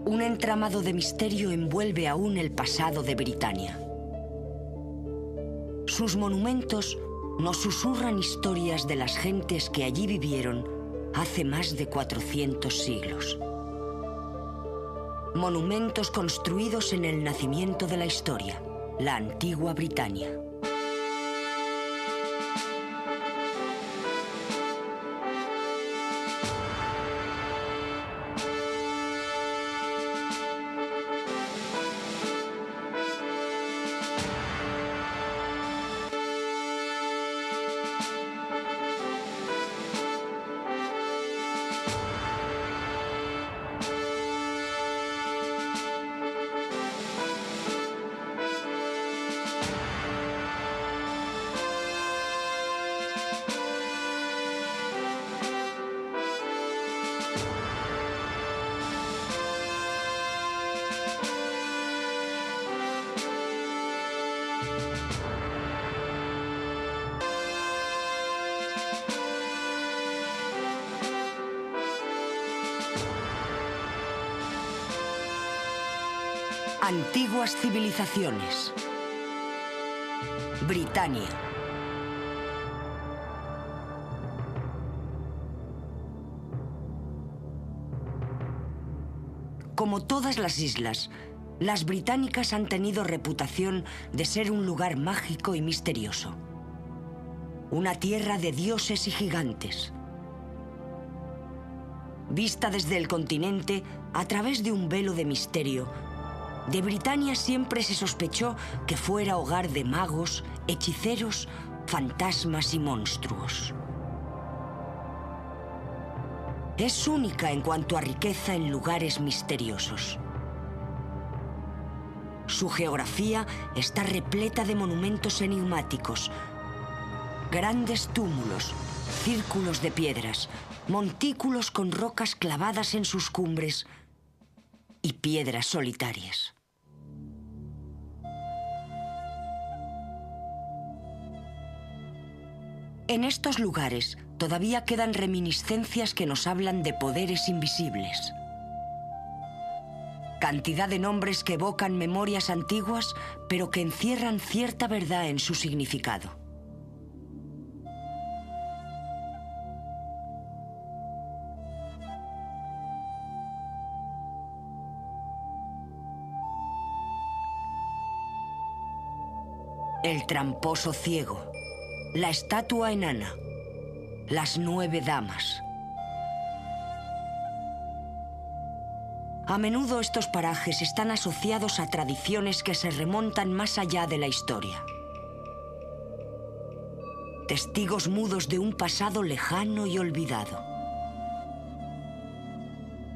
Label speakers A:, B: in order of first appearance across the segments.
A: Un entramado de misterio envuelve aún el pasado de Britania. Sus monumentos nos susurran historias de las gentes que allí vivieron hace más de 400 siglos. Monumentos construidos en el nacimiento de la historia, la antigua Britania. Antiguas civilizaciones. Britania. Como todas las islas, las británicas han tenido reputación de ser un lugar mágico y misterioso. Una tierra de dioses y gigantes. Vista desde el continente a través de un velo de misterio, de Britania siempre se sospechó que fuera hogar de magos, hechiceros, fantasmas y monstruos. Es única en cuanto a riqueza en lugares misteriosos. Su geografía está repleta de monumentos enigmáticos, grandes túmulos, círculos de piedras, montículos con rocas clavadas en sus cumbres y piedras solitarias. En estos lugares todavía quedan reminiscencias que nos hablan de poderes invisibles. Cantidad de nombres que evocan memorias antiguas, pero que encierran cierta verdad en su significado. El tramposo ciego, la estatua enana, las 9 damas. A menudo estos parajes están asociados a tradiciones que se remontan más allá de la historia. Testigos mudos de un pasado lejano y olvidado.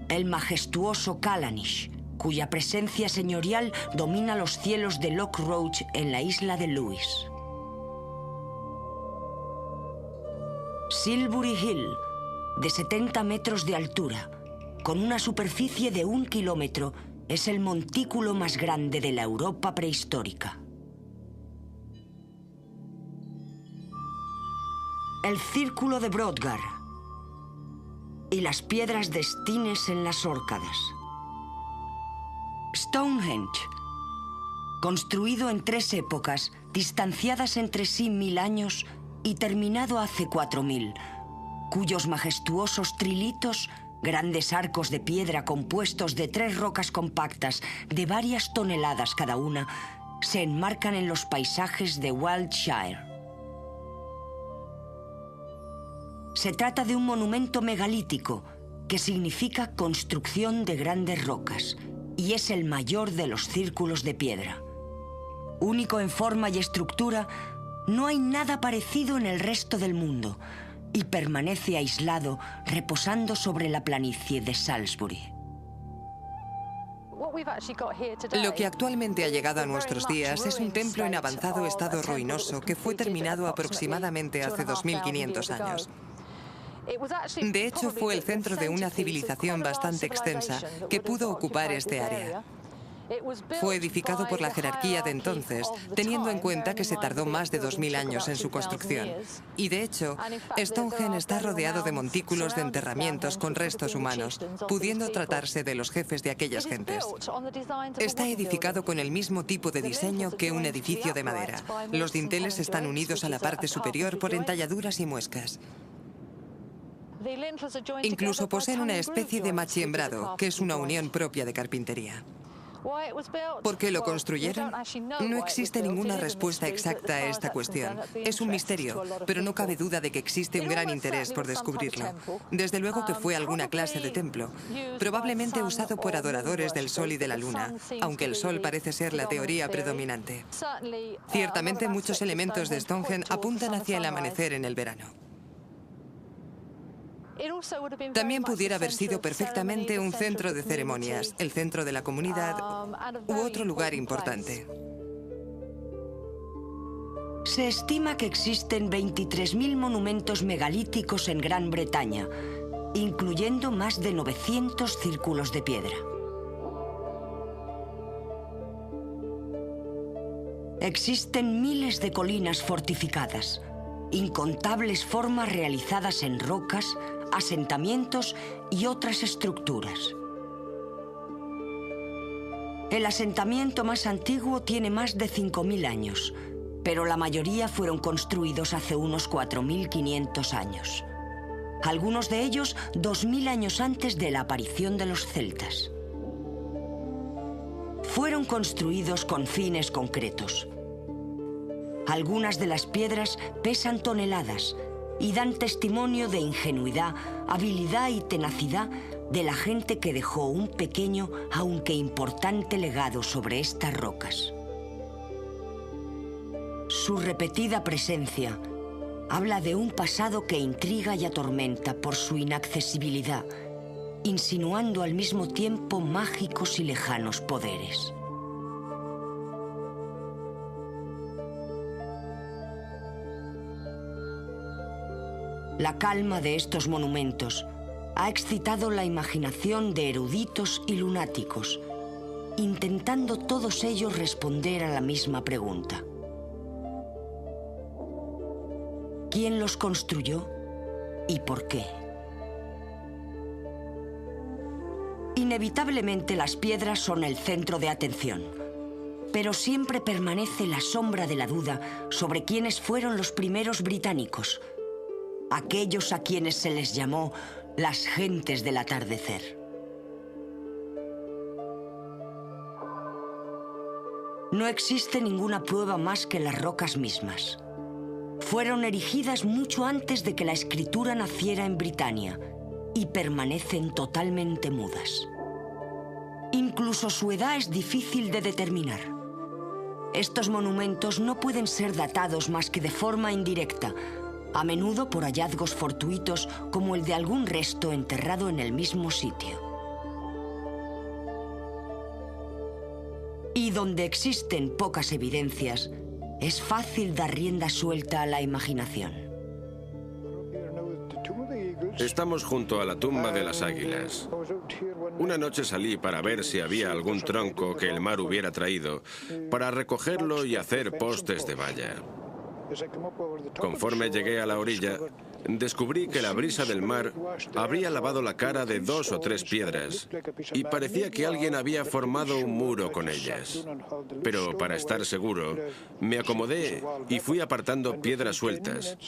A: El majestuoso Callanish, cuya presencia señorial domina los cielos de Loch Roach en la isla de Lewis. Silbury Hill, de 70 metros de altura, con una superficie de 1 kilómetro, es el montículo más grande de la Europa prehistórica. El Círculo de Brodgar y las piedras de Stines en las Órcadas. Stonehenge, construido en 3 épocas, distanciadas entre sí 1000 años y terminado hace 4000, cuyos majestuosos trilitos, grandes arcos de piedra compuestos de 3 rocas compactas de varias toneladas cada una, se enmarcan en los paisajes de Wiltshire. Se trata de un monumento megalítico que significa construcción de grandes rocas y es el mayor de los círculos de piedra. Único en forma y estructura, no hay nada parecido en el resto del mundo y permanece aislado, reposando sobre la planicie de Salisbury.
B: Lo que actualmente ha llegado a nuestros días es un templo en avanzado estado ruinoso que fue terminado aproximadamente hace 2500 años. De hecho, fue el centro de una civilización bastante extensa que pudo ocupar este área. Fue edificado por la jerarquía de entonces, teniendo en cuenta que se tardó más de 2000 años en su construcción. Y de hecho, Stonehenge está rodeado de montículos de enterramientos con restos humanos, pudiendo tratarse de los jefes de aquellas gentes. Está edificado con el mismo tipo de diseño que un edificio de madera. Los dinteles están unidos a la parte superior por entalladuras y muescas. Incluso poseen una especie de machiembrado, que es una unión propia de carpintería. ¿Por qué lo construyeron? No existe ninguna respuesta exacta a esta cuestión. Es un misterio, pero no cabe duda de que existe un gran interés por descubrirlo. Desde luego que fue alguna clase de templo, probablemente usado por adoradores del sol y de la luna, aunque el sol parece ser la teoría predominante. Ciertamente muchos elementos de Stonehenge apuntan hacia el amanecer en el verano. También pudiera haber sido perfectamente un centro de ceremonias, el centro de la comunidad u otro lugar importante.
A: Se estima que existen 23.000 monumentos megalíticos en Gran Bretaña, incluyendo más de 900 círculos de piedra. Existen miles de colinas fortificadas, incontables formas realizadas en rocas, asentamientos y otras estructuras. El asentamiento más antiguo tiene más de 5.000 años, pero la mayoría fueron construidos hace unos 4.500 años. Algunos de ellos 2.000 años antes de la aparición de los celtas. Fueron construidos con fines concretos. Algunas de las piedras pesan toneladas y dan testimonio de ingenuidad, habilidad y tenacidad de la gente que dejó un pequeño, aunque importante legado sobre estas rocas. Su repetida presencia habla de un pasado que intriga y atormenta por su inaccesibilidad, insinuando al mismo tiempo mágicos y lejanos poderes. La calma de estos monumentos ha excitado la imaginación de eruditos y lunáticos, intentando todos ellos responder a la misma pregunta. ¿Quién los construyó y por qué? Inevitablemente las piedras son el centro de atención, pero siempre permanece la sombra de la duda sobre quiénes fueron los primeros británicos, aquellos a quienes se les llamó las gentes del atardecer. No existe ninguna prueba más que las rocas mismas. Fueron erigidas mucho antes de que la escritura naciera en Britania y permanecen totalmente mudas. Incluso su edad es difícil de determinar. Estos monumentos no pueden ser datados más que de forma indirecta, a menudo por hallazgos fortuitos como el de algún resto enterrado en el mismo sitio. Y donde existen pocas evidencias, es fácil dar rienda suelta a la imaginación.
C: Estamos junto a la tumba de las águilas. Una noche salí para ver si había algún tronco que el mar hubiera traído, para recogerlo y hacer postes de valla. Conforme llegué a la orilla, descubrí que la brisa del mar habría lavado la cara de 2 o 3 piedras y parecía que alguien había formado un muro con ellas. Pero para estar seguro, me acomodé y fui apartando piedras sueltas.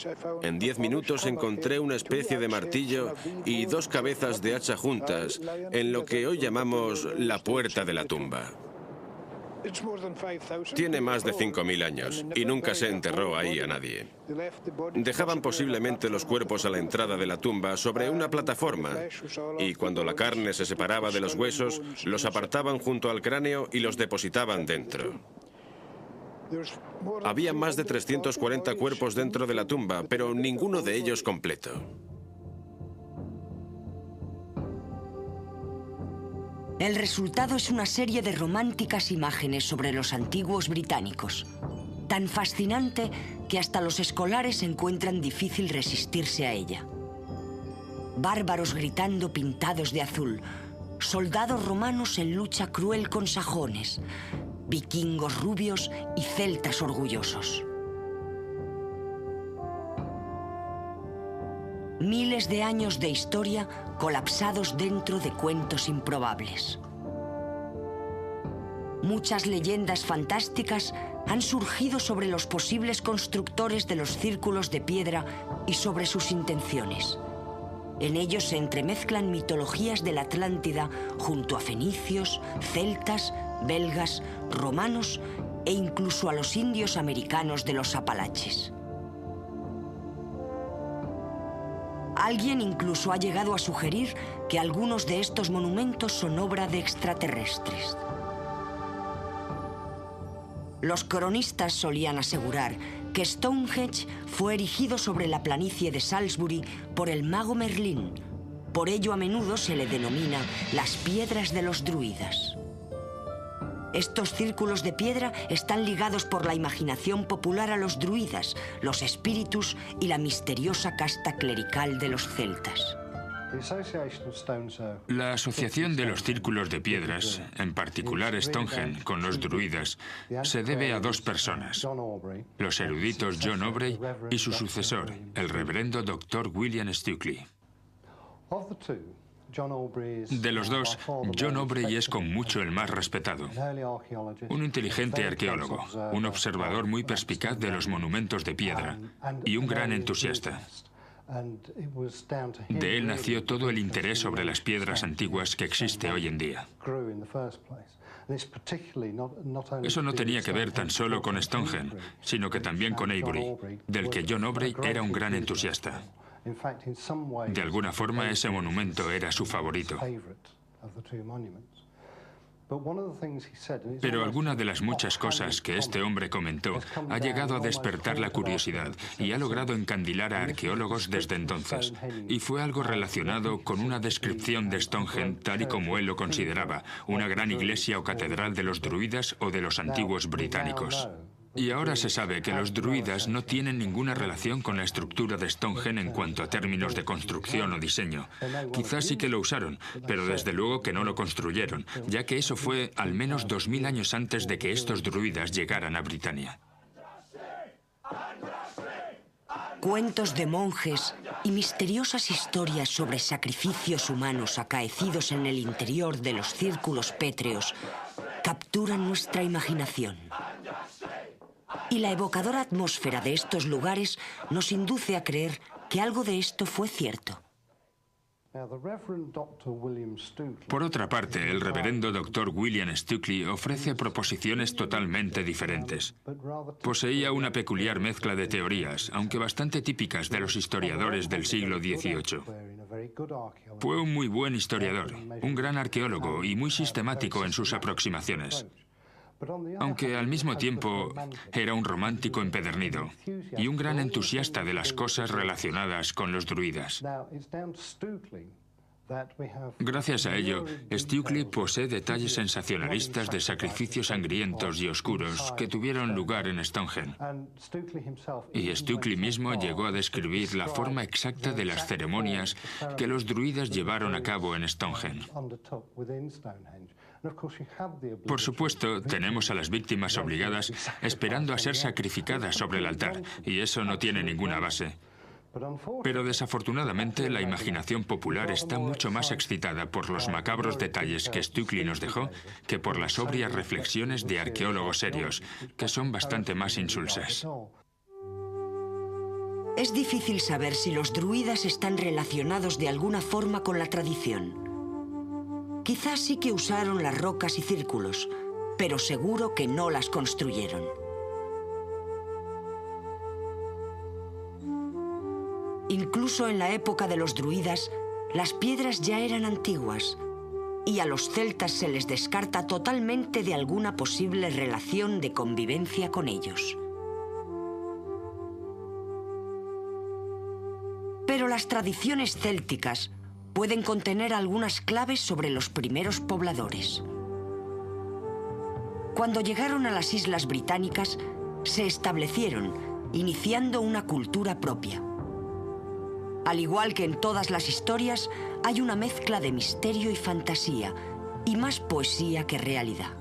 C: En 10 minutos encontré una especie de martillo y 2 cabezas de hacha juntas en lo que hoy llamamos la puerta de la tumba. Tiene más de 5.000 años y nunca se enterró ahí a nadie. Dejaban posiblemente los cuerpos a la entrada de la tumba sobre una plataforma y cuando la carne se separaba de los huesos, los apartaban junto al cráneo y los depositaban dentro. Había más de 340 cuerpos dentro de la tumba, pero ninguno de ellos completo.
A: El resultado es una serie de románticas imágenes sobre los antiguos británicos, tan fascinante que hasta los escolares encuentran difícil resistirse a ella. Bárbaros gritando pintados de azul, soldados romanos en lucha cruel con sajones, vikingos rubios y celtas orgullosos. Miles de años de historia colapsados dentro de cuentos improbables. Muchas leyendas fantásticas han surgido sobre los posibles constructores de los círculos de piedra y sobre sus intenciones. En ellos se entremezclan mitologías de la Atlántida junto a fenicios, celtas, belgas, romanos e incluso a los indios americanos de los Apalaches. Alguien incluso ha llegado a sugerir que algunos de estos monumentos son obra de extraterrestres. Los cronistas solían asegurar que Stonehenge fue erigido sobre la planicie de Salisbury por el mago Merlín. Por ello, a menudo se le denomina las piedras de los druidas. Estos círculos de piedra están ligados por la imaginación popular a los druidas, los espíritus y la misteriosa casta clerical de los celtas.
D: La asociación de los círculos de piedras, en particular Stonehenge, con los druidas, se debe a dos personas, los eruditos John Aubrey y su sucesor, el reverendo Dr. William Stukeley. De los dos, John Aubrey es con mucho el más respetado. Un inteligente arqueólogo, un observador muy perspicaz de los monumentos de piedra y un gran entusiasta. De él nació todo el interés sobre las piedras antiguas que existe hoy en día. Eso no tenía que ver tan solo con Stonehenge, sino que también con Avebury, del que John Aubrey era un gran entusiasta. De alguna forma, ese monumento era su favorito. Pero alguna de las muchas cosas que este hombre comentó ha llegado a despertar la curiosidad y ha logrado encandilar a arqueólogos desde entonces. Y fue algo relacionado con una descripción de Stonehenge tal y como él lo consideraba, una gran iglesia o catedral de los druidas o de los antiguos británicos. Y ahora se sabe que los druidas no tienen ninguna relación con la estructura de Stonehenge en cuanto a términos de construcción o diseño. Quizás sí que lo usaron, pero desde luego que no lo construyeron, ya que eso fue al menos 2000 años antes de que estos druidas llegaran a Britania.
A: Cuentos de monjes y misteriosas historias sobre sacrificios humanos acaecidos en el interior de los círculos pétreos capturan nuestra imaginación. Y la evocadora atmósfera de estos lugares nos induce a creer que algo de esto fue cierto.
D: Por otra parte, el reverendo Dr. William Stukeley ofrece proposiciones totalmente diferentes. Poseía una peculiar mezcla de teorías, aunque bastante típicas de los historiadores del siglo XVIII. Fue un muy buen historiador, un gran arqueólogo y muy sistemático en sus aproximaciones. Aunque al mismo tiempo era un romántico empedernido y un gran entusiasta de las cosas relacionadas con los druidas. Gracias a ello, Stukeley posee detalles sensacionalistas de sacrificios sangrientos y oscuros que tuvieron lugar en Stonehenge. Y Stukeley mismo llegó a describir la forma exacta de las ceremonias que los druidas llevaron a cabo en Stonehenge. Por supuesto, tenemos a las víctimas obligadas esperando a ser sacrificadas sobre el altar, y eso no tiene ninguna base. Pero desafortunadamente la imaginación popular está mucho más excitada por los macabros detalles que Stukeley nos dejó que por las sobrias reflexiones de arqueólogos serios, que son bastante más insulsas.
A: Es difícil saber si los druidas están relacionados de alguna forma con la tradición. Quizás sí que usaron las rocas y círculos, pero seguro que no las construyeron. Incluso en la época de los druidas, las piedras ya eran antiguas, y a los celtas se les descarta totalmente de alguna posible relación de convivencia con ellos. Pero las tradiciones célticas pueden contener algunas claves sobre los primeros pobladores. Cuando llegaron a las islas británicas, se establecieron, iniciando una cultura propia. Al igual que en todas las historias, hay una mezcla de misterio y fantasía, y más poesía que realidad.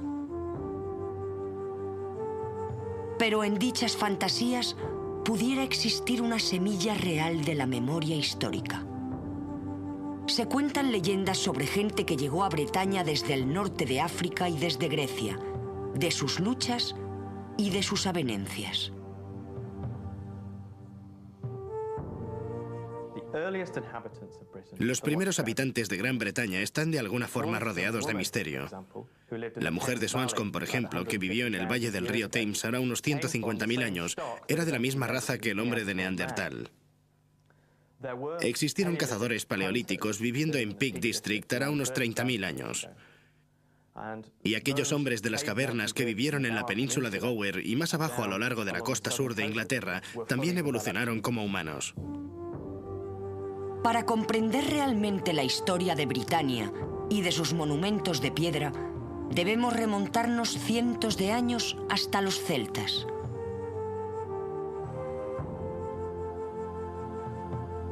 A: Pero en dichas fantasías pudiera existir una semilla real de la memoria histórica. Se cuentan leyendas sobre gente que llegó a Bretaña desde el norte de África y desde Grecia, de sus luchas y de sus avenencias.
E: Los primeros habitantes de Gran Bretaña están de alguna forma rodeados de misterio. La mujer de Swanscombe, por ejemplo, que vivió en el valle del río Thames hará unos 150.000 años, era de la misma raza que el hombre de Neandertal. Existieron cazadores paleolíticos viviendo en Peak District hará unos 30.000 años. Y aquellos hombres de las cavernas que vivieron en la península de Gower y más abajo a lo largo de la costa sur de Inglaterra también evolucionaron como humanos.
A: Para comprender realmente la historia de Britania y de sus monumentos de piedra, debemos remontarnos cientos de años hasta los celtas.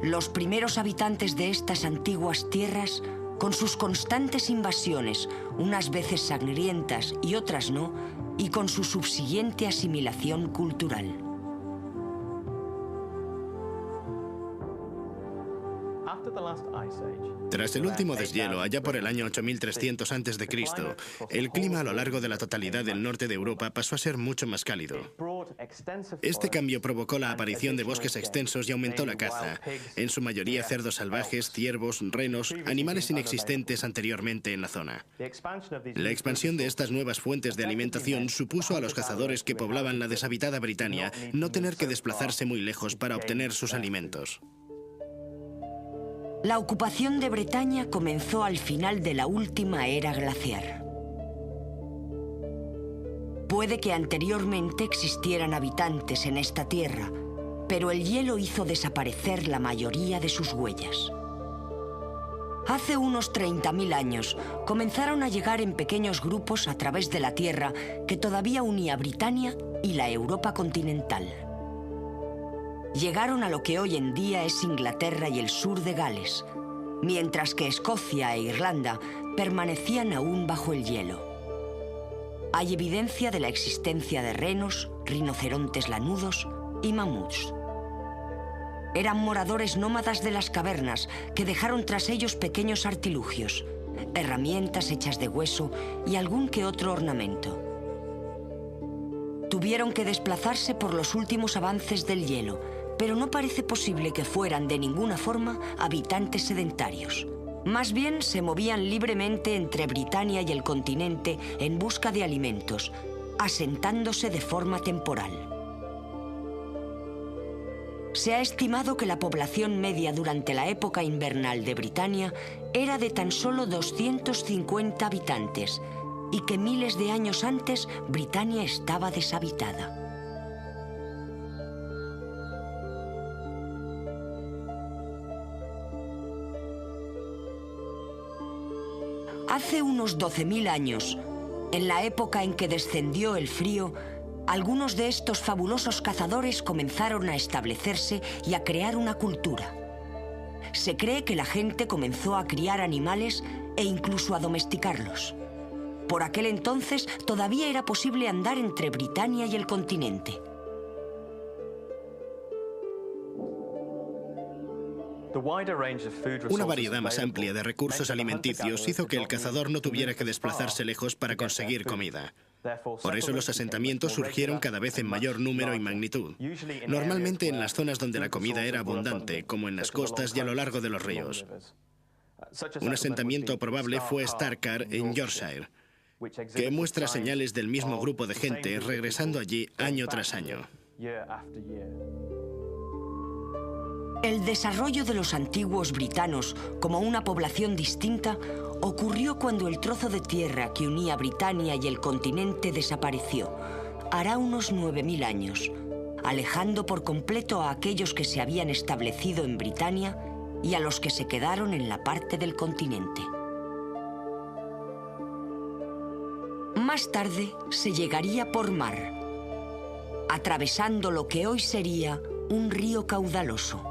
A: Los primeros habitantes de estas antiguas tierras, con sus constantes invasiones, unas veces sangrientas y otras no, y con su subsiguiente asimilación cultural.
E: Tras el último deshielo, allá por el año 8300 a.C., el clima a lo largo de la totalidad del norte de Europa pasó a ser mucho más cálido. Este cambio provocó la aparición de bosques extensos y aumentó la caza, en su mayoría cerdos salvajes, ciervos, renos, animales inexistentes anteriormente en la zona. La expansión de estas nuevas fuentes de alimentación supuso a los cazadores que poblaban la deshabitada Britania no tener que desplazarse muy lejos para obtener sus alimentos.
A: La ocupación de Bretaña comenzó al final de la última era glaciar. Puede que anteriormente existieran habitantes en esta tierra, pero el hielo hizo desaparecer la mayoría de sus huellas. Hace unos 30.000 años comenzaron a llegar en pequeños grupos a través de la tierra que todavía unía Britania y la Europa continental. Llegaron a lo que hoy en día es Inglaterra y el sur de Gales, mientras que Escocia e Irlanda permanecían aún bajo el hielo. Hay evidencia de la existencia de renos, rinocerontes lanudos y mamuts. Eran moradores nómadas de las cavernas que dejaron tras ellos pequeños artilugios, herramientas hechas de hueso y algún que otro ornamento. Tuvieron que desplazarse por los últimos avances del hielo, pero no parece posible que fueran de ninguna forma habitantes sedentarios. Más bien se movían libremente entre Britania y el continente en busca de alimentos, asentándose de forma temporal. Se ha estimado que la población media durante la época invernal de Britania era de tan solo 250 habitantes y que miles de años antes Britania estaba deshabitada. Hace unos 12.000 años, en la época en que descendió el frío, algunos de estos fabulosos cazadores comenzaron a establecerse y a crear una cultura. Se cree que la gente comenzó a criar animales e incluso a domesticarlos. Por aquel entonces todavía era posible andar entre Britania y el continente.
E: Una variedad más amplia de recursos alimenticios hizo que el cazador no tuviera que desplazarse lejos para conseguir comida. Por eso los asentamientos surgieron cada vez en mayor número y magnitud, normalmente en las zonas donde la comida era abundante, como en las costas y a lo largo de los ríos. Un asentamiento probable fue Starkar, en Yorkshire, que muestra señales del mismo grupo de gente regresando allí año tras año.
A: El desarrollo de los antiguos britanos como una población distinta ocurrió cuando el trozo de tierra que unía Britania y el continente desapareció, hará unos 9.000 años, alejando por completo a aquellos que se habían establecido en Britania y a los que se quedaron en la parte del continente. Más tarde se llegaría por mar, atravesando lo que hoy sería un río caudaloso.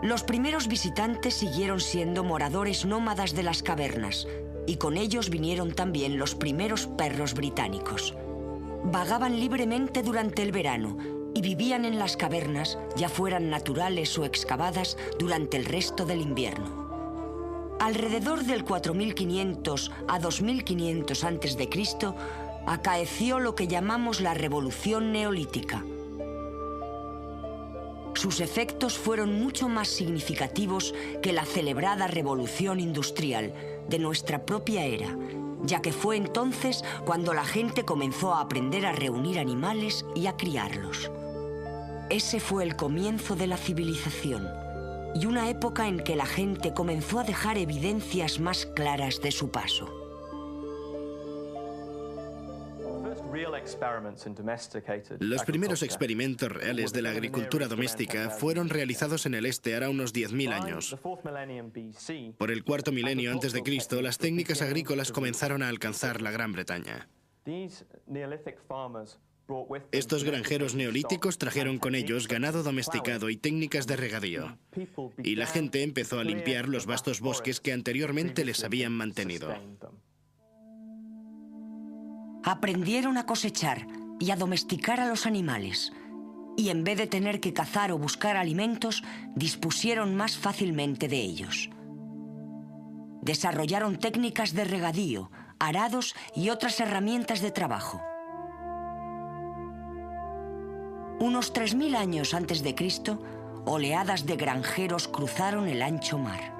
A: Los primeros visitantes siguieron siendo moradores nómadas de las cavernas, y con ellos vinieron también los primeros perros británicos. Vagaban libremente durante el verano y vivían en las cavernas, ya fueran naturales o excavadas, durante el resto del invierno. Alrededor del 4500 a 2500 a.C., acaeció lo que llamamos la Revolución Neolítica. Sus efectos fueron mucho más significativos que la celebrada Revolución Industrial de nuestra propia era, ya que fue entonces cuando la gente comenzó a aprender a reunir animales y a criarlos. Ese fue el comienzo de la civilización y una época en que la gente comenzó a dejar evidencias más claras de su paso.
E: Los primeros experimentos reales de la agricultura doméstica fueron realizados en el este hará unos 10.000 años. Por el cuarto milenio antes de Cristo, las técnicas agrícolas comenzaron a alcanzar la Gran Bretaña. Estos granjeros neolíticos trajeron con ellos ganado domesticado y técnicas de regadío, y la gente empezó a limpiar los vastos bosques que anteriormente les habían mantenido.
A: Aprendieron a cosechar y a domesticar a los animales, y en vez de tener que cazar o buscar alimentos, dispusieron más fácilmente de ellos. Desarrollaron técnicas de regadío, arados y otras herramientas de trabajo. Unos 3000 años antes de Cristo, oleadas de granjeros cruzaron el ancho mar.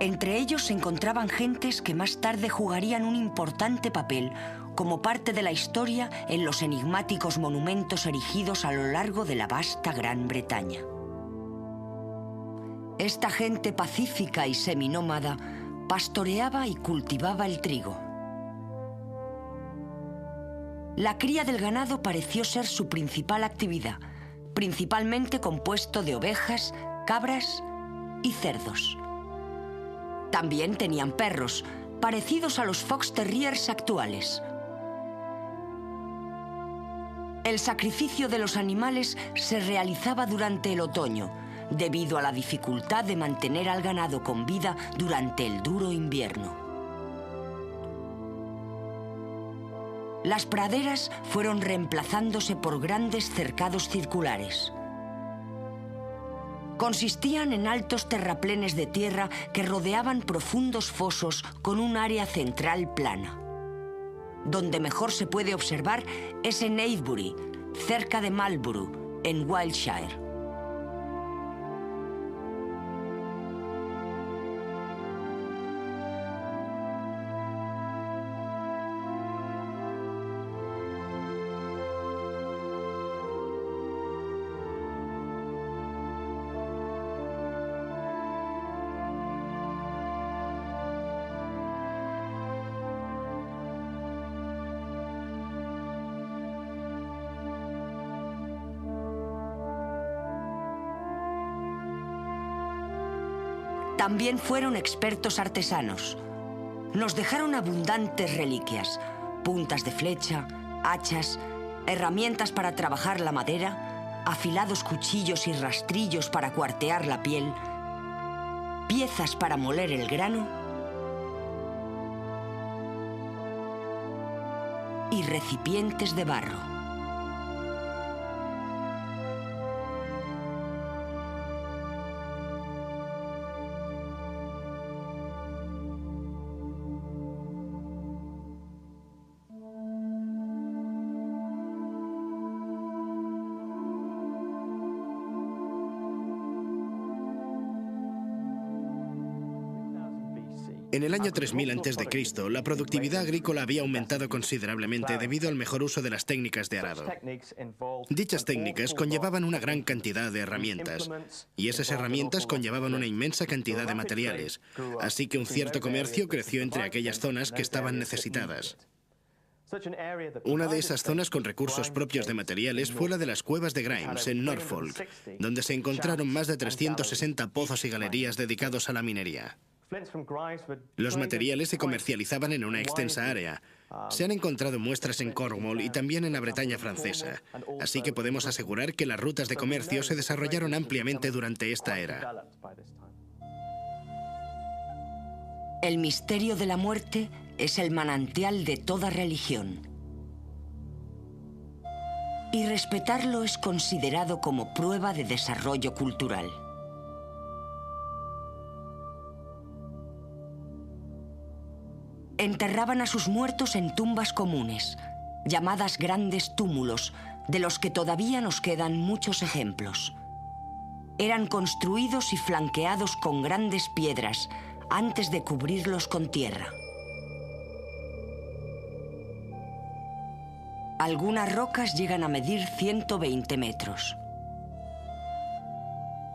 A: Entre ellos se encontraban gentes que más tarde jugarían un importante papel como parte de la historia en los enigmáticos monumentos erigidos a lo largo de la vasta Gran Bretaña. Esta gente pacífica y seminómada pastoreaba y cultivaba el trigo. La cría del ganado pareció ser su principal actividad, principalmente compuesto de ovejas, cabras y cerdos. También tenían perros, parecidos a los fox terriers actuales. El sacrificio de los animales se realizaba durante el otoño, debido a la dificultad de mantener al ganado con vida durante el duro invierno. Las praderas fueron reemplazándose por grandes cercados circulares. Consistían en altos terraplenes de tierra que rodeaban profundos fosos con un área central plana. Donde mejor se puede observar es en Avebury, cerca de Marlborough, en Wiltshire. También fueron expertos artesanos. Nos dejaron abundantes reliquias, puntas de flecha, hachas, herramientas para trabajar la madera, afilados cuchillos y rastrillos para cuartear la piel, piezas para moler el grano y recipientes de barro.
E: En el año 3000 a.C., la productividad agrícola había aumentado considerablemente debido al mejor uso de las técnicas de arado. Dichas técnicas conllevaban una gran cantidad de herramientas, y esas herramientas conllevaban una inmensa cantidad de materiales, así que un cierto comercio creció entre aquellas zonas que estaban necesitadas. Una de esas zonas con recursos propios de materiales fue la de las cuevas de Grimes, en Norfolk, donde se encontraron más de 360 pozos y galerías dedicados a la minería. Los materiales se comercializaban en una extensa área, Se han encontrado muestras en Cornwall y también en la Bretaña francesa, así que podemos asegurar que las rutas de comercio se desarrollaron ampliamente durante esta era.
A: El misterio de la muerte es el manantial de toda religión. Y respetarlo es considerado como prueba de desarrollo cultural. Enterraban a sus muertos en tumbas comunes, llamadas grandes túmulos, de los que todavía nos quedan muchos ejemplos. Eran construidos y flanqueados con grandes piedras antes de cubrirlos con tierra. Algunas rocas llegan a medir 120 metros.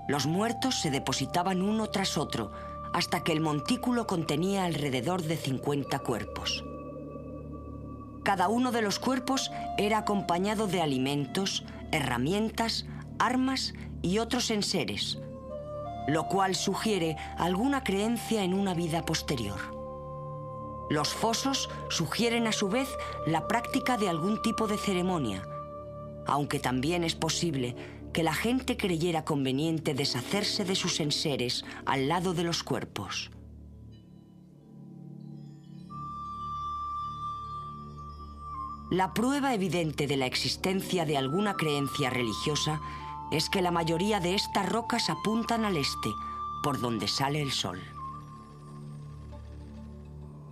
A: Los muertos se depositaban uno tras otro, hasta que el montículo contenía alrededor de 50 cuerpos. Cada uno de los cuerpos era acompañado de alimentos, herramientas, armas y otros enseres, lo cual sugiere alguna creencia en una vida posterior. Los fosos sugieren a su vez la práctica de algún tipo de ceremonia, aunque también es posible que la gente creyera conveniente deshacerse de sus enseres al lado de los cuerpos. La prueba evidente de la existencia de alguna creencia religiosa es que la mayoría de estas rocas apuntan al este, por donde sale el sol.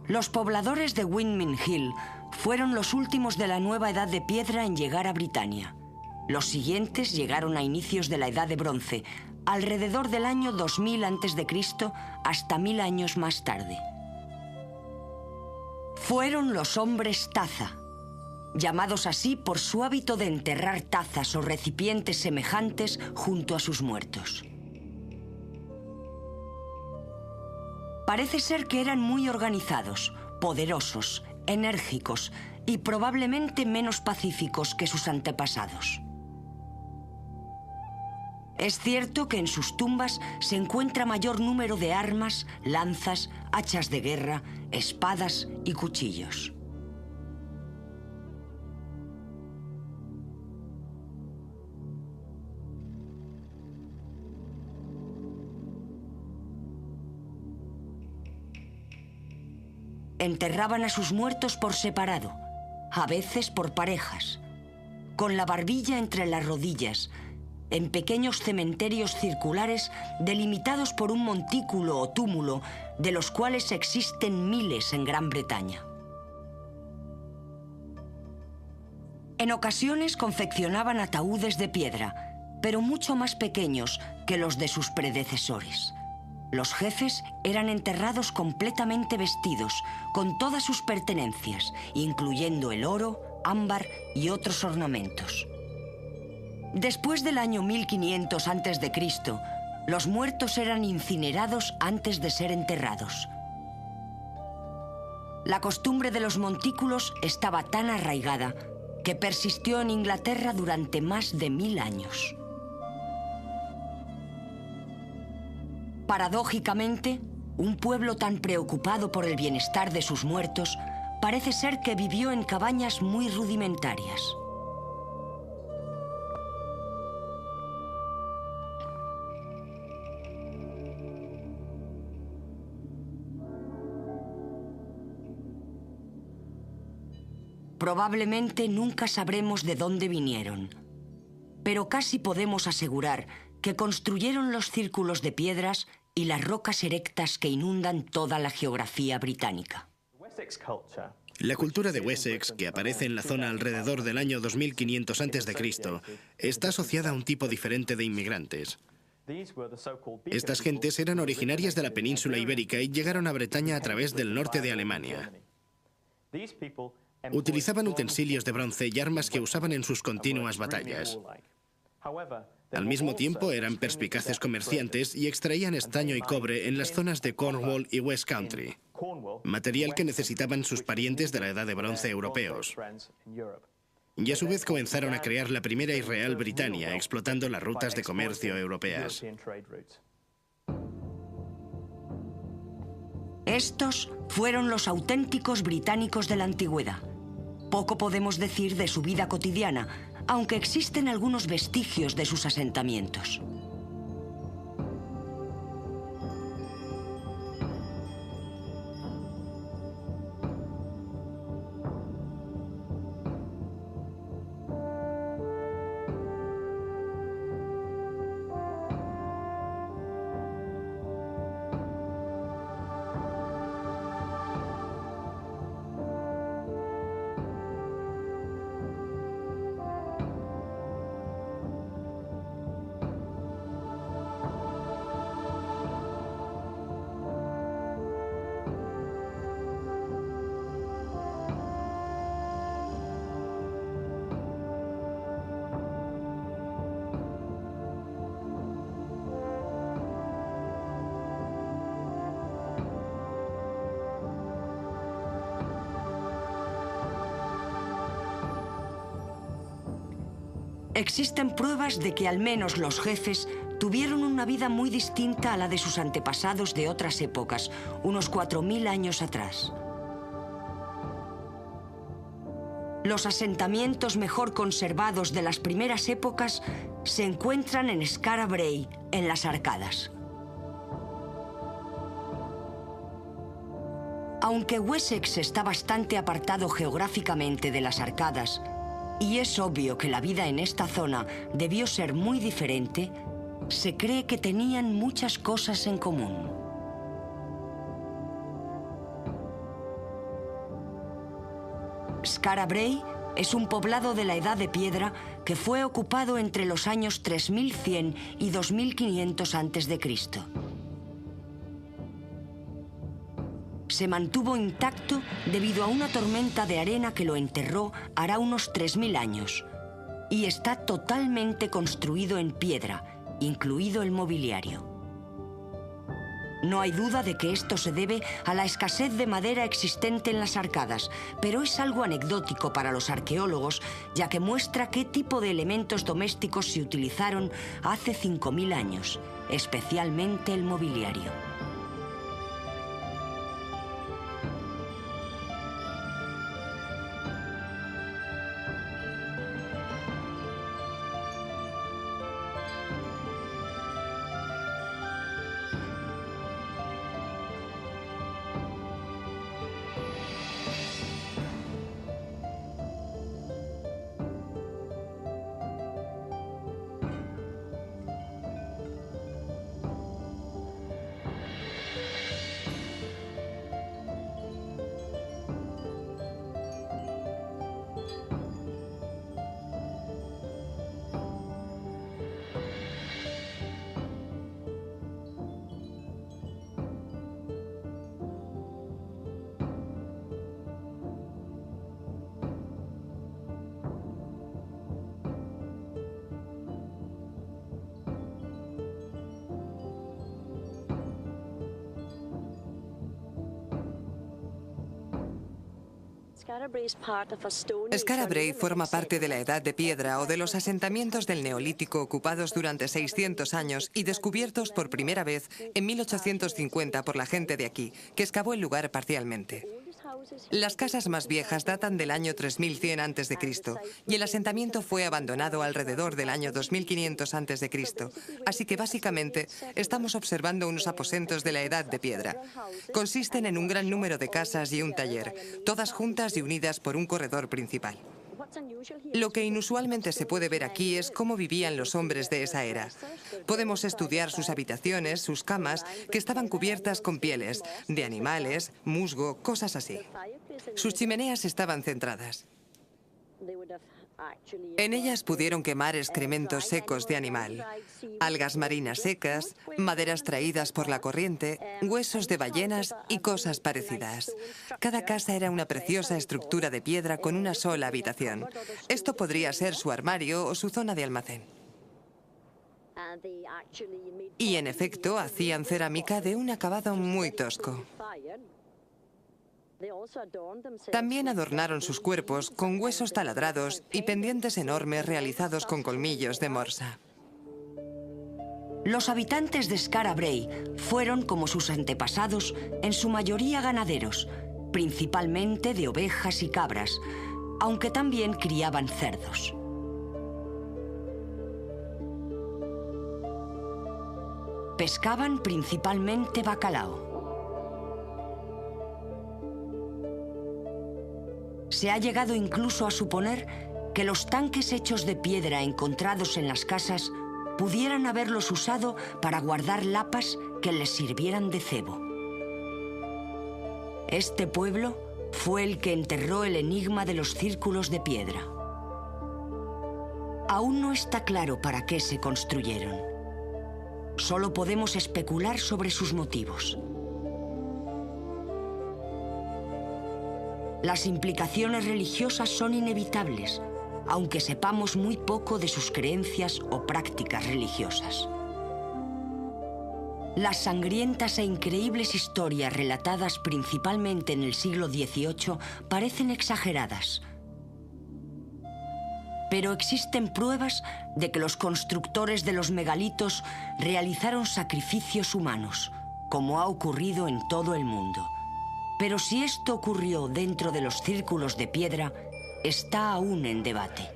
A: Los pobladores de Windmill Hill fueron los últimos de la nueva edad de piedra en llegar a Britania. Los siguientes llegaron a inicios de la Edad de Bronce, alrededor del año 2000 a.C. hasta 1000 años más tarde. Fueron los hombres taza, llamados así por su hábito de enterrar tazas o recipientes semejantes junto a sus muertos. Parece ser que eran muy organizados, poderosos, enérgicos y probablemente menos pacíficos que sus antepasados. Es cierto que en sus tumbas se encuentra mayor número de armas, lanzas, hachas de guerra, espadas y cuchillos. Enterraban a sus muertos por separado, a veces por parejas, con la barbilla entre las rodillas, en pequeños cementerios circulares delimitados por un montículo o túmulo, de los cuales existen miles en Gran Bretaña. En ocasiones confeccionaban ataúdes de piedra, pero mucho más pequeños que los de sus predecesores. Los jefes eran enterrados completamente vestidos, con todas sus pertenencias, incluyendo el oro, ámbar y otros ornamentos. Después del año 1500 a.C., los muertos eran incinerados antes de ser enterrados. La costumbre de los montículos estaba tan arraigada que persistió en Inglaterra durante más de 1000 años. Paradójicamente, un pueblo tan preocupado por el bienestar de sus muertos parece ser que vivió en cabañas muy rudimentarias. Probablemente nunca sabremos de dónde vinieron, pero casi podemos asegurar que construyeron los círculos de piedras y las rocas erectas que inundan toda la geografía británica.
E: La cultura de Wessex, que aparece en la zona alrededor del año 2500 a.C., está asociada a un tipo diferente de inmigrantes. Estas gentes eran originarias de la península ibérica y llegaron a Bretaña a través del norte de Alemania. Utilizaban utensilios de bronce y armas que usaban en sus continuas batallas. Al mismo tiempo, eran perspicaces comerciantes y extraían estaño y cobre en las zonas de Cornwall y West Country, material que necesitaban sus parientes de la Edad de Bronce europeos. Y a su vez comenzaron a crear la primera y real Britania, explotando las rutas de comercio europeas.
A: Estos fueron los auténticos británicos de la antigüedad. Poco podemos decir de su vida cotidiana, aunque existen algunos vestigios de sus asentamientos. Existen pruebas de que al menos los jefes tuvieron una vida muy distinta a la de sus antepasados de otras épocas, unos 4000 años atrás. Los asentamientos mejor conservados de las primeras épocas se encuentran en Skara Brae, en las Arcadas. Aunque Wessex está bastante apartado geográficamente de las Arcadas, y es obvio que la vida en esta zona debió ser muy diferente, se cree que tenían muchas cosas en común. Skara Brae es un poblado de la Edad de Piedra que fue ocupado entre los años 3100 y 2500 a.C. Se mantuvo intacto debido a una tormenta de arena que lo enterró hará unos 3000 años y está totalmente construido en piedra, incluido el mobiliario. No hay duda de que esto se debe a la escasez de madera existente en las arcadas, pero es algo anecdótico para los arqueólogos, ya que muestra qué tipo de elementos domésticos se utilizaron hace 5000 años, especialmente el mobiliario.
B: Skara Brae forma parte de la Edad de Piedra o de los asentamientos del Neolítico ocupados durante 600 años y descubiertos por primera vez en 1850 por la gente de aquí, que excavó el lugar parcialmente. Las casas más viejas datan del año 3100 a.C. y el asentamiento fue abandonado alrededor del año 2500 a.C., así que básicamente estamos observando unos aposentos de la Edad de Piedra. Consisten en un gran número de casas y un taller, todas juntas y unidas por un corredor principal. Lo que inusualmente se puede ver aquí es cómo vivían los hombres de esa era. Podemos estudiar sus habitaciones, sus camas, que estaban cubiertas con pieles de animales, musgo, cosas así. Sus chimeneas estaban centradas. En ellas pudieron quemar excrementos secos de animal, algas marinas secas, maderas traídas por la corriente, huesos de ballenas y cosas parecidas. Cada casa era una preciosa estructura de piedra con una sola habitación. Esto podría ser su armario o su zona de almacén. Y en efecto, hacían cerámica de un acabado muy tosco. También adornaron sus cuerpos con huesos taladrados y pendientes enormes realizados con colmillos de morsa.
A: Los habitantes de Skara Brae fueron, como sus antepasados, en su mayoría ganaderos, principalmente de ovejas y cabras, aunque también criaban cerdos. Pescaban principalmente bacalao. Se ha llegado incluso a suponer que los tanques hechos de piedra encontrados en las casas pudieran haberlos usado para guardar lapas que les sirvieran de cebo. Este pueblo fue el que enterró el enigma de los círculos de piedra. Aún no está claro para qué se construyeron. Solo podemos especular sobre sus motivos. Las implicaciones religiosas son inevitables, aunque sepamos muy poco de sus creencias o prácticas religiosas. Las sangrientas e increíbles historias relatadas principalmente en el siglo XVIII parecen exageradas. Pero existen pruebas de que los constructores de los megalitos realizaron sacrificios humanos, como ha ocurrido en todo el mundo. Pero si esto ocurrió dentro de los círculos de piedra, está aún en debate.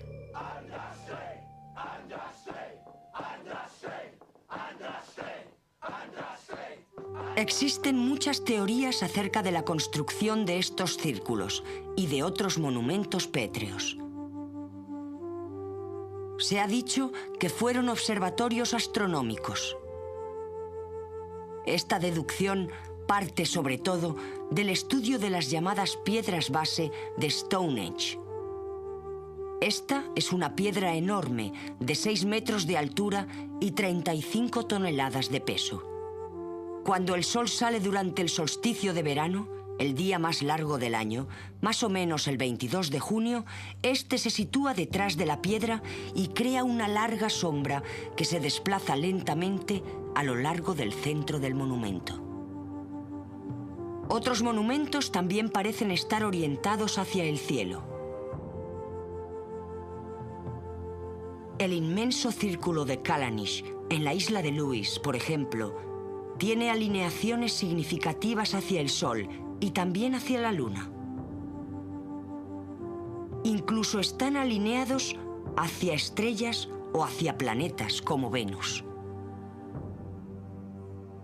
A: Existen muchas teorías acerca de la construcción de estos círculos y de otros monumentos pétreos. Se ha dicho que fueron observatorios astronómicos. Esta deducción parte sobre todo del estudio de las llamadas piedras base de Stonehenge. Esta es una piedra enorme de 6 metros de altura y 35 toneladas de peso. Cuando el sol sale durante el solsticio de verano, el día más largo del año, más o menos el 22 de junio, este se sitúa detrás de la piedra y crea una larga sombra que se desplaza lentamente a lo largo del centro del monumento. Otros monumentos también parecen estar orientados hacia el cielo. El inmenso círculo de Callanish, en la isla de Lewis, por ejemplo, tiene alineaciones significativas hacia el Sol y también hacia la Luna. Incluso están alineados hacia estrellas o hacia planetas como Venus.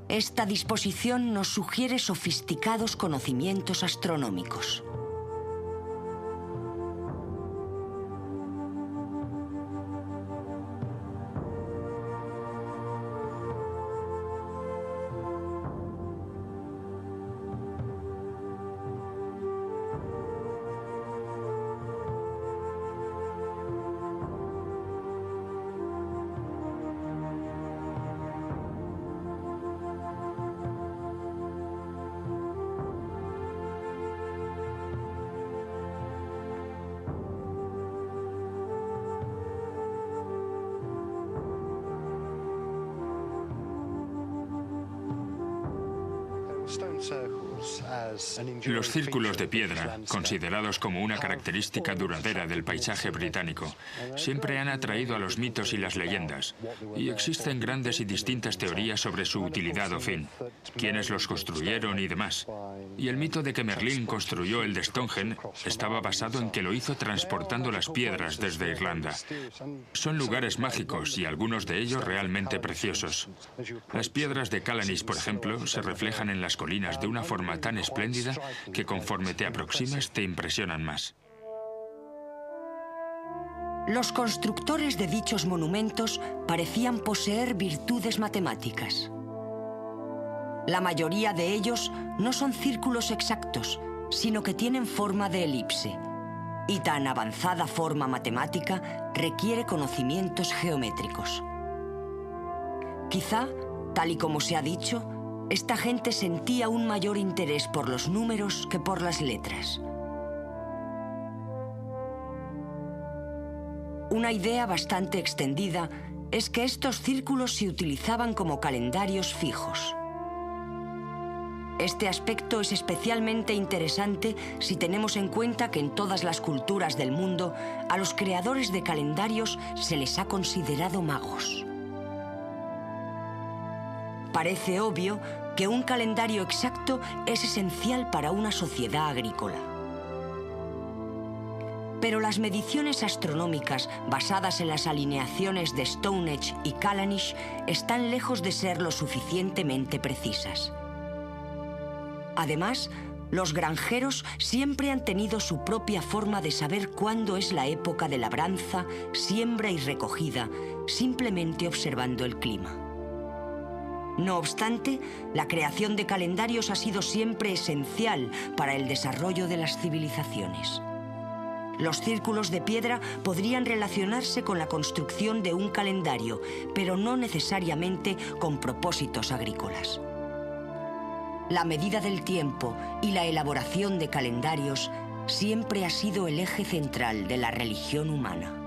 A: Esta disposición nos sugiere sofisticados conocimientos astronómicos.
D: Los círculos de piedra, considerados como una característica duradera del paisaje británico, siempre han atraído a los mitos y las leyendas, y existen grandes y distintas teorías sobre su utilidad o fin, quiénes los construyeron y demás. Y el mito de que Merlín construyó el de Stonehenge estaba basado en que lo hizo transportando las piedras desde Irlanda. Son lugares mágicos y algunos de ellos realmente preciosos. Las piedras de Callanish, por ejemplo, se reflejan en las colinas de una forma tan espléndida que conforme te aproximes te impresionan más.
A: Los constructores de dichos monumentos parecían poseer virtudes matemáticas. La mayoría de ellos no son círculos exactos, sino que tienen forma de elipse. Y tan avanzada forma matemática requiere conocimientos geométricos. Quizá, tal y como se ha dicho, esta gente sentía un mayor interés por los números que por las letras. Una idea bastante extendida es que estos círculos se utilizaban como calendarios fijos. Este aspecto es especialmente interesante si tenemos en cuenta que en todas las culturas del mundo a los creadores de calendarios se les ha considerado magos. Parece obvio que un calendario exacto es esencial para una sociedad agrícola. Pero las mediciones astronómicas basadas en las alineaciones de Stonehenge y Callanish están lejos de ser lo suficientemente precisas. Además, los granjeros siempre han tenido su propia forma de saber cuándo es la época de labranza, siembra y recogida, simplemente observando el clima. No obstante, la creación de calendarios ha sido siempre esencial para el desarrollo de las civilizaciones. Los círculos de piedra podrían relacionarse con la construcción de un calendario, pero no necesariamente con propósitos agrícolas. La medida del tiempo y la elaboración de calendarios siempre ha sido el eje central de la religión humana.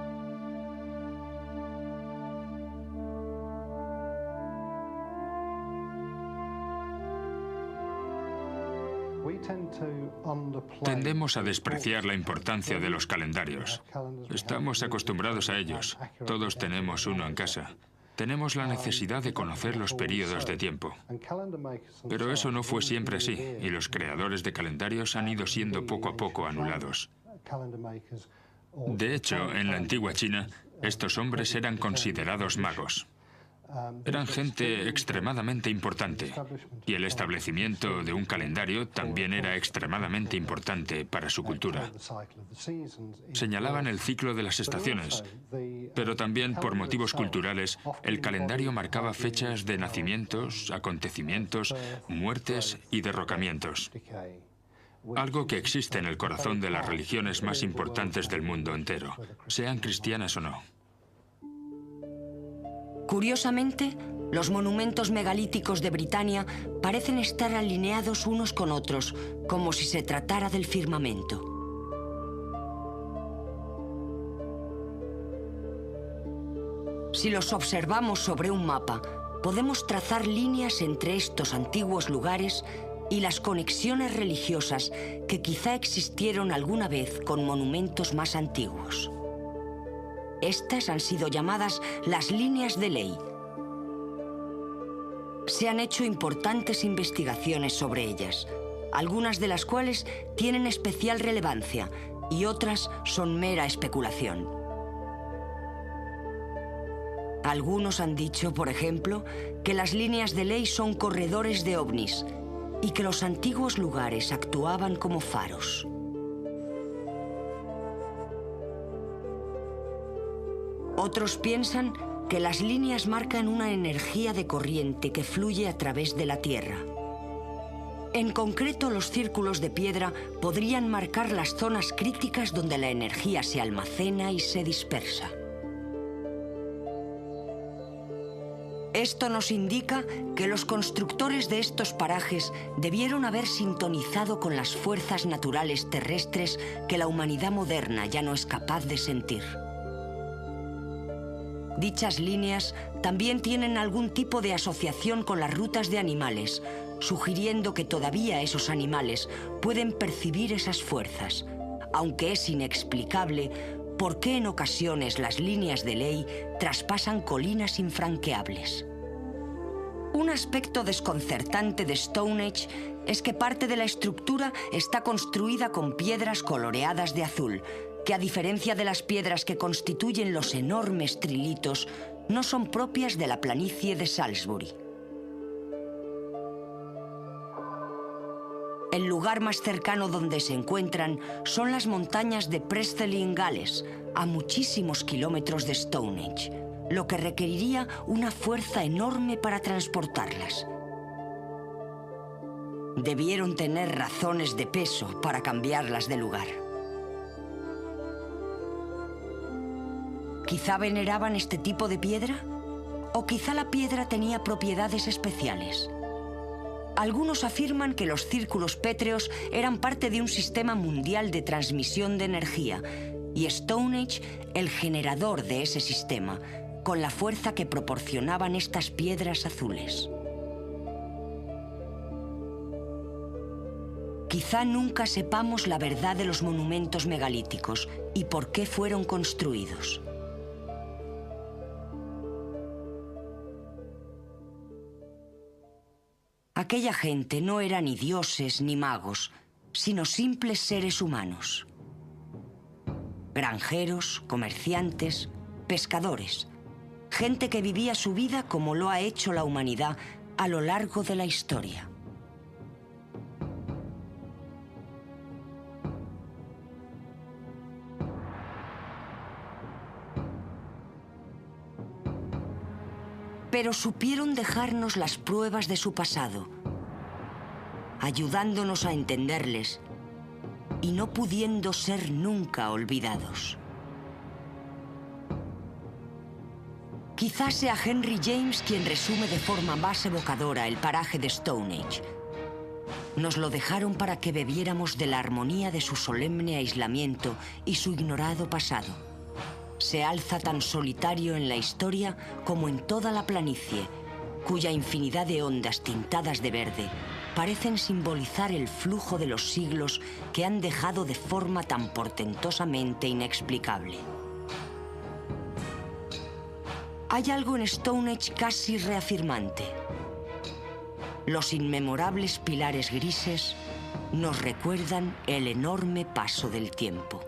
D: Tendemos a despreciar la importancia de los calendarios. Estamos acostumbrados a ellos. Todos tenemos uno en casa. Tenemos la necesidad de conocer los periodos de tiempo. Pero eso no fue siempre así, y los creadores de calendarios han ido siendo poco a poco anulados. De hecho, en la antigua China, estos hombres eran considerados magos. Eran gente extremadamente importante, y el establecimiento de un calendario también era extremadamente importante para su cultura. Señalaban el ciclo de las estaciones, pero también por motivos culturales, el calendario marcaba fechas de nacimientos, acontecimientos, muertes y derrocamientos. Algo que existe en el corazón de las religiones más importantes del mundo entero, sean cristianas o no.
A: Curiosamente, los monumentos megalíticos de Britania parecen estar alineados unos con otros, como si se tratara del firmamento. Si los observamos sobre un mapa, podemos trazar líneas entre estos antiguos lugares y las conexiones religiosas que quizá existieron alguna vez con monumentos más antiguos. Estas han sido llamadas las líneas de ley. Se han hecho importantes investigaciones sobre ellas, algunas de las cuales tienen especial relevancia y otras son mera especulación. Algunos han dicho, por ejemplo, que las líneas de ley son corredores de ovnis y que los antiguos lugares actuaban como faros. Otros piensan que las líneas marcan una energía de corriente que fluye a través de la Tierra. En concreto, los círculos de piedra podrían marcar las zonas críticas donde la energía se almacena y se dispersa. Esto nos indica que los constructores de estos parajes debieron haber sintonizado con las fuerzas naturales terrestres que la humanidad moderna ya no es capaz de sentir. Dichas líneas también tienen algún tipo de asociación con las rutas de animales, sugiriendo que todavía esos animales pueden percibir esas fuerzas, aunque es inexplicable por qué en ocasiones las líneas de ley traspasan colinas infranqueables. Un aspecto desconcertante de Stonehenge es que parte de la estructura está construida con piedras coloreadas de azul, que a diferencia de las piedras que constituyen los enormes trilitos, no son propias de la planicie de Salisbury. El lugar más cercano donde se encuentran son las montañas de Presteley en Gales, a muchísimos kilómetros de Stonehenge, lo que requeriría una fuerza enorme para transportarlas. Debieron tener razones de peso para cambiarlas de lugar. ¿Quizá veneraban este tipo de piedra? ¿O quizá la piedra tenía propiedades especiales? Algunos afirman que los círculos pétreos eran parte de un sistema mundial de transmisión de energía y Stonehenge el generador de ese sistema, con la fuerza que proporcionaban estas piedras azules. Quizá nunca sepamos la verdad de los monumentos megalíticos y por qué fueron construidos. Aquella gente no era ni dioses ni magos, sino simples seres humanos. Granjeros, comerciantes, pescadores. Gente que vivía su vida como lo ha hecho la humanidad a lo largo de la historia. Pero supieron dejarnos las pruebas de su pasado, ayudándonos a entenderles y no pudiendo ser nunca olvidados. Quizás sea Henry James quien resume de forma más evocadora el paraje de Stonehenge. Nos lo dejaron para que bebiéramos de la armonía de su solemne aislamiento y su ignorado pasado. Se alza tan solitario en la historia como en toda la planicie, cuya infinidad de ondas tintadas de verde parecen simbolizar el flujo de los siglos que han dejado de forma tan portentosamente inexplicable. Hay algo en Stonehenge casi reafirmante. Los inmemorables pilares grises nos recuerdan el enorme paso del tiempo.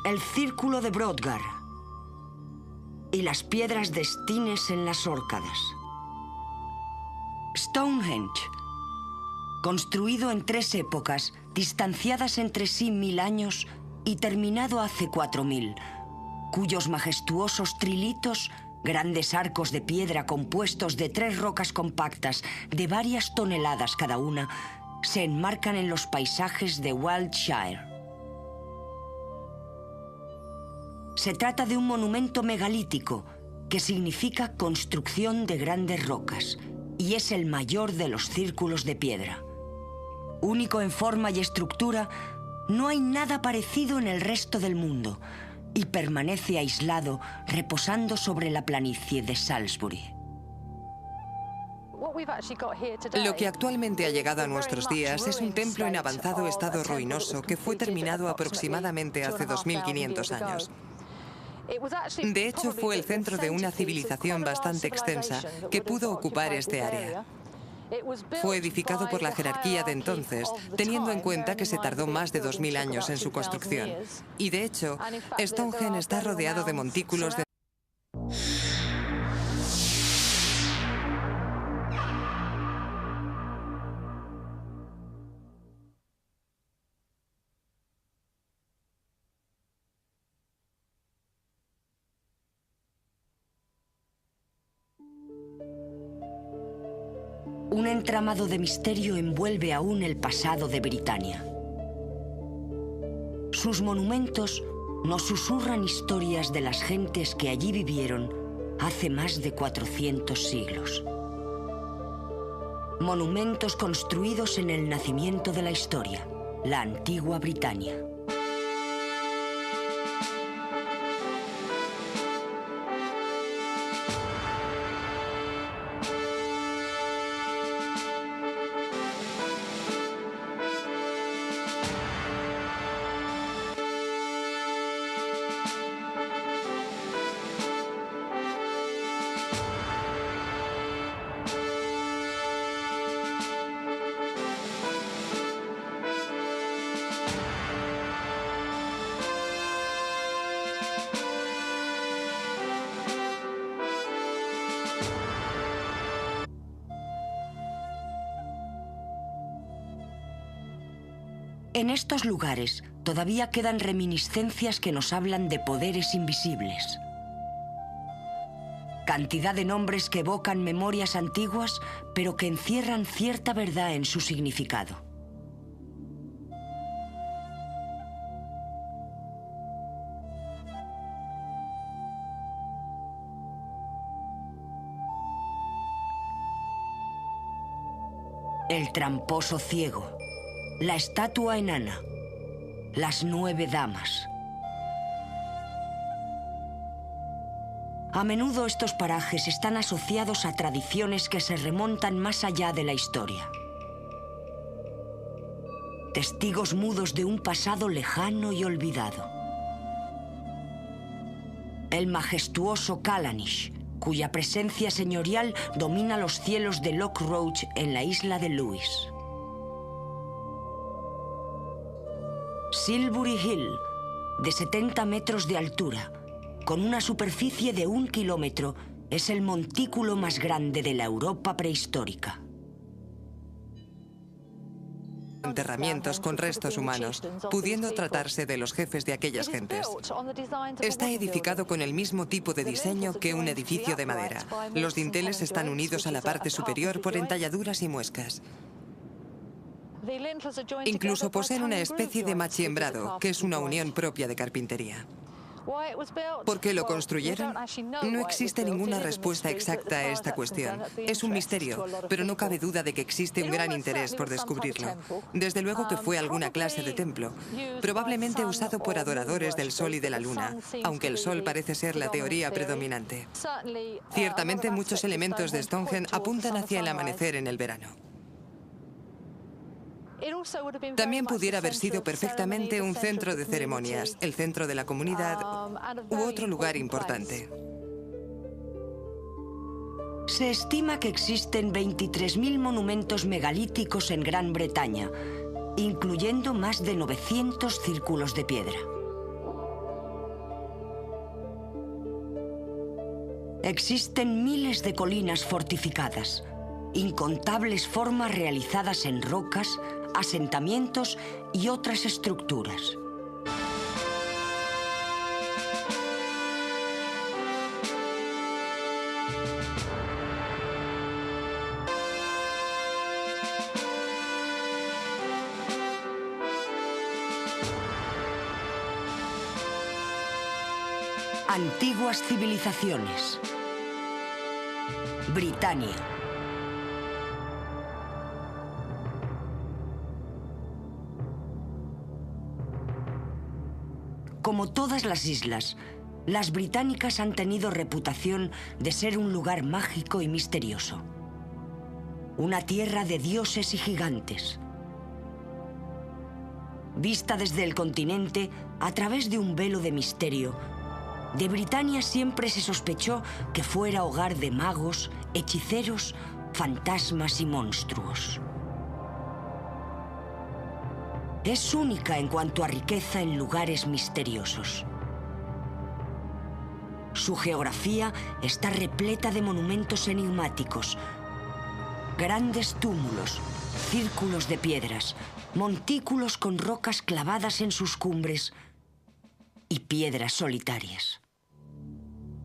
A: El círculo de Brodgar y las piedras destines en las órcadas. Stonehenge, construido en 3 épocas, distanciadas entre sí 1000 años y terminado hace 4000, cuyos majestuosos trilitos, grandes arcos de piedra compuestos de 3 rocas compactas de varias toneladas cada una, se enmarcan en los paisajes de Wiltshire. Se trata de un monumento megalítico que significa construcción de grandes rocas y es el mayor de los círculos de piedra. Único en forma y estructura, no hay nada parecido en el resto del mundo y permanece aislado reposando sobre la planicie de Salisbury.
B: Lo que actualmente ha llegado a nuestros días es un templo en avanzado estado ruinoso que fue terminado aproximadamente hace 2500 años. De hecho, fue el centro de una civilización bastante extensa que pudo ocupar este área. Fue edificado por la jerarquía de entonces, teniendo en cuenta que se tardó más de 2000 años en su construcción. Y de hecho, Stonehenge está rodeado de montículos de...
A: Un entramado de misterio envuelve aún el pasado de Britania. Sus monumentos nos susurran historias de las gentes que allí vivieron hace más de 400 siglos. Monumentos construidos en el nacimiento de la historia, la antigua Britania. En estos lugares todavía quedan reminiscencias que nos hablan de poderes invisibles. Cantidad de nombres que evocan memorias antiguas, pero que encierran cierta verdad en su significado. El tramposo ciego, la estatua enana, las 9 damas. A menudo estos parajes están asociados a tradiciones que se remontan más allá de la historia. Testigos mudos de un pasado lejano y olvidado. El majestuoso Callanish, cuya presencia señorial domina los cielos de Loch Roach en la isla de Lewis. Silbury Hill, de 70 metros de altura, con una superficie de 1 kilómetro, es el montículo más grande de la Europa prehistórica.
B: Enterramientos con restos humanos, pudiendo tratarse de los jefes de aquellas gentes. Está edificado con el mismo tipo de diseño que un edificio de madera. Los dinteles están unidos a la parte superior por entalladuras y muescas. Incluso poseen una especie de machiembrado, que es una unión propia de carpintería. ¿Por qué lo construyeron? No existe ninguna respuesta exacta a esta cuestión. Es un misterio, pero no cabe duda de que existe un gran interés por descubrirlo. Desde luego que fue alguna clase de templo, probablemente usado por adoradores del sol y de la luna, aunque el sol parece ser la teoría predominante. Ciertamente muchos elementos de Stonehenge apuntan hacia el amanecer en el verano. También pudiera haber sido perfectamente un centro de ceremonias, el centro de la comunidad u otro lugar importante.
A: Se estima que existen 23.000 monumentos megalíticos en Gran Bretaña, incluyendo más de 900 círculos de piedra. Existen miles de colinas fortificadas, incontables formas realizadas en rocas, asentamientos y otras estructuras. Antiguas civilizaciones. Britania. Como todas las islas, las británicas han tenido reputación de ser un lugar mágico y misterioso. Una tierra de dioses y gigantes. Vista desde el continente a través de un velo de misterio, de Britania siempre se sospechó que fuera hogar de magos, hechiceros, fantasmas y monstruos. Es única en cuanto a riqueza en lugares misteriosos. Su geografía está repleta de monumentos enigmáticos, grandes túmulos, círculos de piedras, montículos con rocas clavadas en sus cumbres y piedras solitarias.